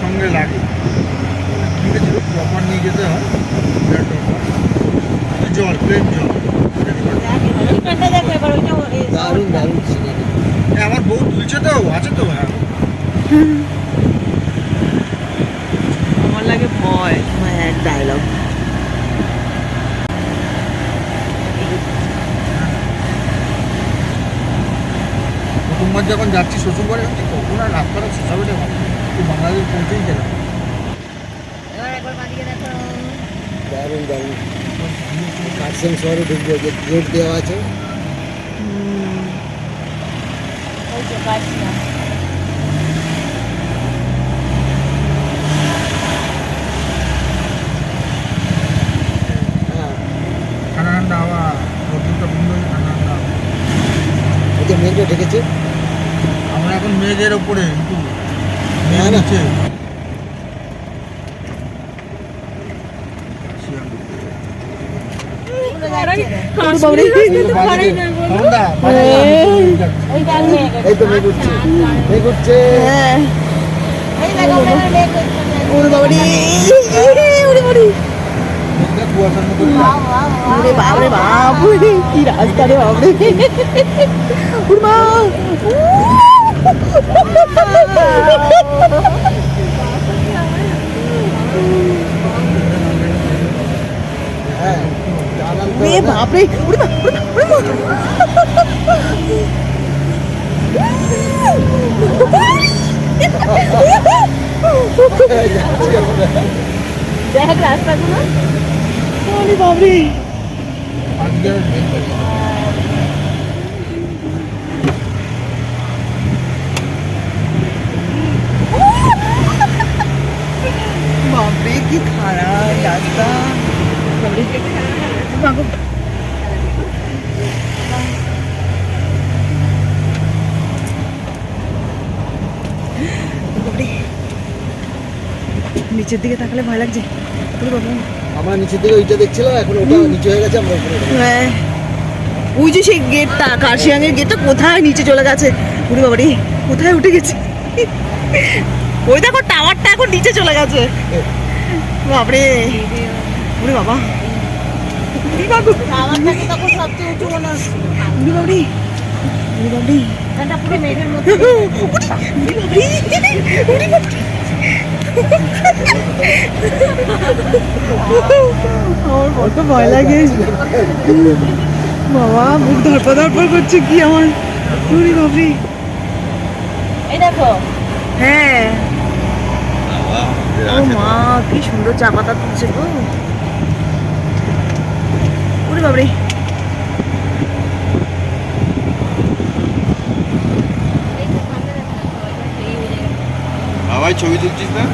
সঙ্গে লাগে লিখেছিল প্রপার নিয়ে যেতে হয় জল প্লেন জল। দারুণ দারুণ সিনারি। আমার বউ তুলছে তো আছে তো। হ্যাঁ আমার লাগে ভয় হ্যাঁ ডায়লগ। প্রথমবার যখন যাচ্ছি শ্বশুরবাড়ি হচ্ছে কখন আর রাস্তাটা শেষ হবে না তুই বাংলাদেশ পৌঁছেই গেলাম। দারুণ দারুণ। কার্সেন শহরে ঢুকবো, যে গেট দেওয়া আছে। হ্যাঁ ঠান্ডা ঠান্ডা হাওয়া রোদ্দুরটা বন্ধ হয়ে ঠান্ডা ঠান্ডা হাওয়া। ওই যে মেঘটা ঢেকেছে। আমরা এখন মেঘের ওপরে কিন্তু মেঘ না, না। নিচে। সন্ধ্যা, বাজারে আমি যাচ্ছি। এই তো মেঘ উঠছে, মেঘ উঠছে। ওরে বাবারে ওরে বাবারে মেঘটা কুয়াশার মতো ওরে বাপরে বাপ কি রাস্তা রে বাপরে ওরে মা হ্যাঁ জানাল তো ওরে না। বাপরে ওরে মা ওরে মা দেখ রাস্তাগুলো ওরে বাপরে আজকে বাপরে কি খারাপ রাস্তা বাপরে বাবা বাপরে নিচের দিকে তাকালে ভয় লাগছে ওরে বাবা আমরা নিচের দিকে ওইটা দেখছিলাম, এখন ওটা নিচে হয়ে গেছে, আমরা উপরে উঠে গেছি। হ্যাঁ ওই যে সেই গেটটা কার্শিয়াংয়ের গেটটা কোথায় নিচে চলে গেছে ওরে বাবারে কোথায় উঠে গেছে ওই দেখো টাওয়ারটা এখন নিচে চলে গেছে বাপরে ওরে বাবা ওরে বাবু টাওয়ারটাকে তখন সবচেয়ে উঁচু মনে হচ্ছে। ওরে বাবারে ওরে বাবারে এটা পুরো মেঘের মধ্যে। ওরে বাবারে আমার কত ভয় লাগে বাবা মুখ ধরপা ধরপা করছে কি আমার ওরে বাবারে এই দেখো হ্যাঁ ও মা কি সুন্দর চা পাতা তুলছে গো ওরে বাবারে এই তো সামনে দেখো এই হয়ে যাবে। বাবাই ছবি তুলছিস না?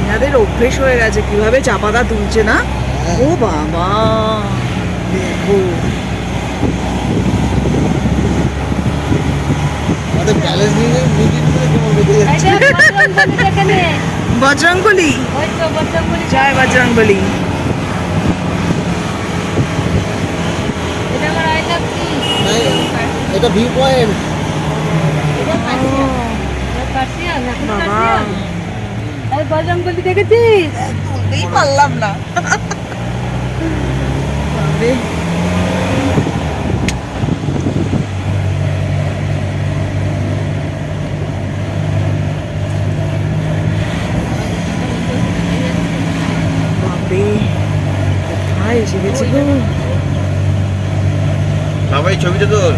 এনাদের অভ্যেস হয়ে গেছে কিভাবে চা পাতা তুলছে না ও বাবা দেখো আমাদের ব্যালেন্স নিয়ে কেমন বেঁধে এই যাচ্ছে। দেখ বজরংবলী এখানে। বজরংবলী ওই তো বজরংবলী। জয় বজরংবলী এটা আমার আই লাভ কি? এটা ভিউ পয়েন্ট। এটা কাশিয়া। এটা কাশিয়া না বাবা কাশিয়া। এই বজরংবলী দেখেছিস? তুলতেই পারলাম না বাবারে বাপরে কোথায় এসে গেছি গো বাবাই ছবিটা তোর।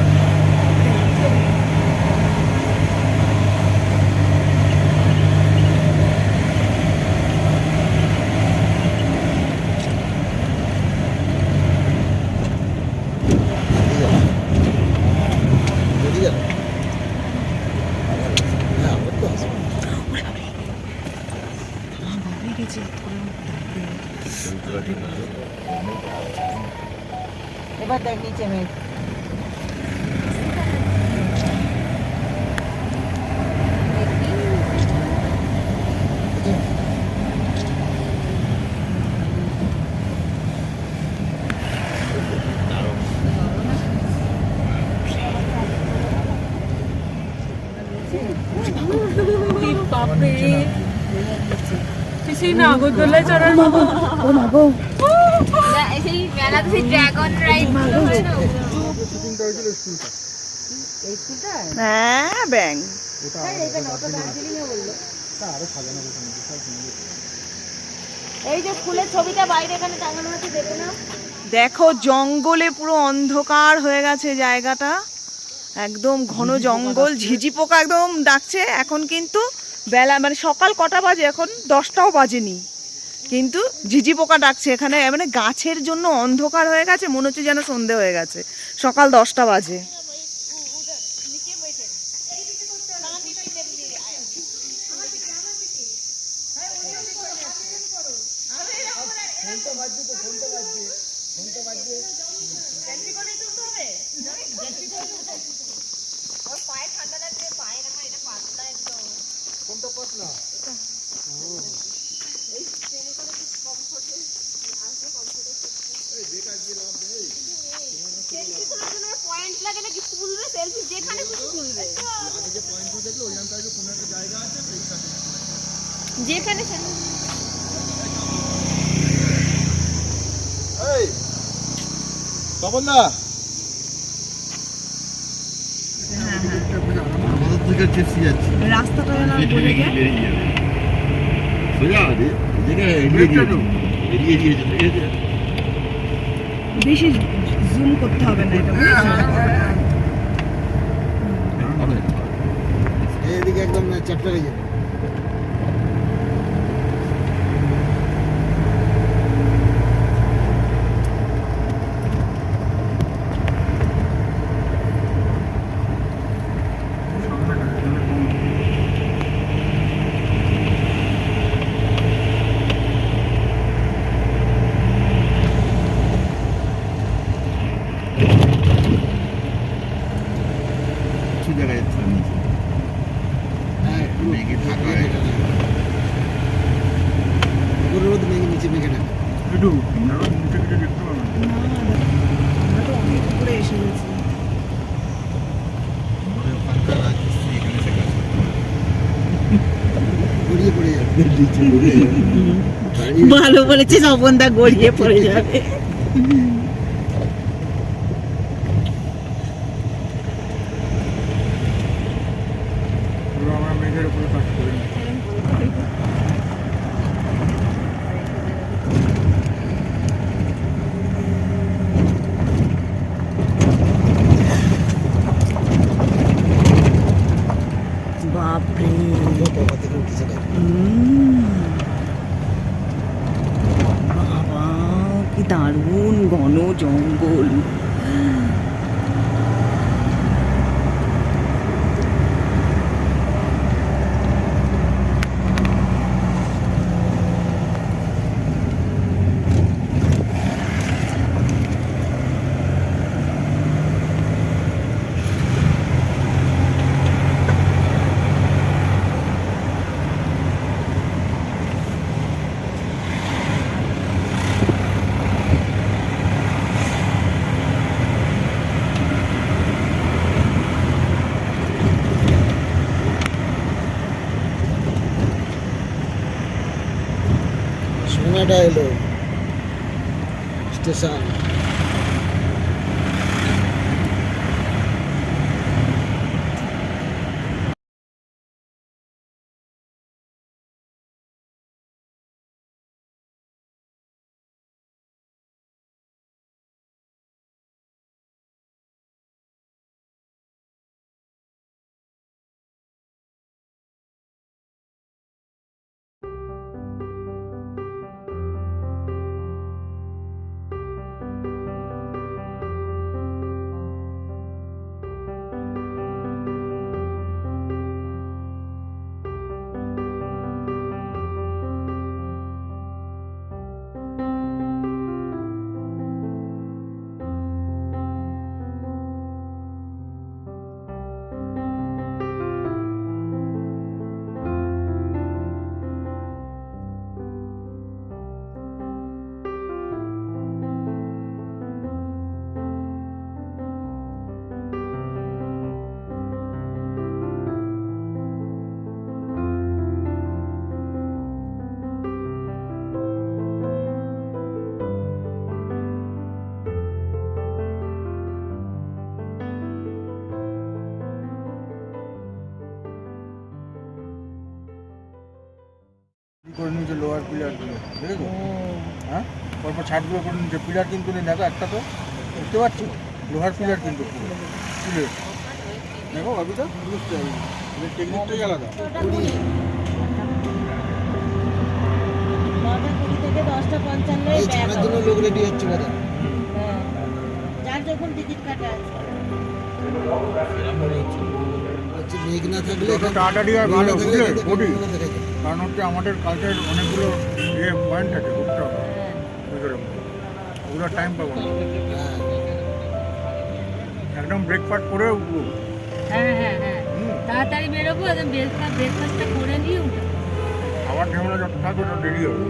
বেরিয়ে গেল। হ্যাঁ আমার তো আসবে। বাপরে গেছে এবার দেখ নিচে মেঘ। বাবারে সেই নাগরদোলায় চড়ার মতো ও মা গো সেই মেলাতে সেই ড্রাগন রাইড হয় না শুটিংটা হয়েছিল স্কুলটা হ্যাঁ ব্যাং ওটা আরো সাজানো গোছানো বিশাল সুন্দর। এই যে ফুলের ছবিটা বাইরে এখানে টাঙানো আছে দেখে নাও। দেখো জঙ্গলে পুরো অন্ধকার হয়ে গেছে জায়গাটা, একদম ঘন জঙ্গল, ঝিঝি পোকা একদম ডাকছে। এখন কিন্তু বেলা মানে সকাল কটা বাজে, এখন 10টাও বাজেনি, কিন্তু ঝিঝি পোকা ডাকছে এখানে। মানে গাছের জন্য অন্ধকার হয়ে গেছে, মনে হচ্ছে যেন সন্ধে হয়ে গেছে, সকাল 10টা বাজে। পয়েন্ট লাগে নাকি তুলবে সেলফি যেখানে খুশি তুলবে যেখানে তপন দা আমাদের থেকে চেপসি যাচ্ছে রাস্তাটা যেন বলে যায়, বেশি জুম করতে হবে না এটা, বুঝেছো? এইদিকে একদম চ্যাপ্টার হয়ে যাবে। দেখা যাচ্ছে নিচে হ্যাঁ মেঘে ঢাকা রোদ মেঘে নিচে মেঘে ঢাকা। একটু নিচে কিছু দেখতে পাবো না। আমরা তো অনেক উপরে এসে গেছি। ফাঁকা রাখছি এখানে সে গাছ গড়িয়ে পড়ে যাবে নিচে পড়ে যাবে। ভালো বলেছে, স্বপনদা গড়িয়ে পড়ে যাবে। আমরা মেঘের উপরে কাজ করি বাপরে, বাবা থেকে উঠেছে না। বাবা কি দারুণ ঘন জঙ্গল। সোনাটা এলো স্টেশন। করে নিয়েছে লোহার পিলারগুলো, দেখেছো? হ্যাঁ, পরপর ছাদগুলো করে নিয়েছে, পিলার কিন্তু নেই, দেখো একটা তো দেখতে পাচ্ছ, লোহার পিলার কিন্তু পুরো তুলে দেখো অবিতা, বুঝতে হবে এদের টেকনিকটাই আলাদা। নটা কুড়ি থেকে 10:55 এই ছাড়ার জন্য লোক রেডি হচ্ছে বোধহয়। যার যখন টিকিট কাটা আছে হচ্ছে মেঘ না থাকলে যত তাড়াতাড়ি আর ভালো, মেঘ না থাকলে বুঝলে? এখানে বডি। দেখা যায়। কারণ হচ্ছে আমাদের কালচারের অনেকগুলো পয়েন্ট আছে, ঘুরতে হবে ভিতরে, ওগুলো টাইম পাবো না, হ্যাঁ। একদম ব্রেকফাস্ট করে উঠবো। হ্যাঁ হ্যাঁ হ্যাঁ হুম, তাড়াতাড়ি বেরোবো ব্রেকফাস্টটা করে নিয়ে উঠবো। খাবার ঝামেলা যত থাকবে তত দেরি হবে।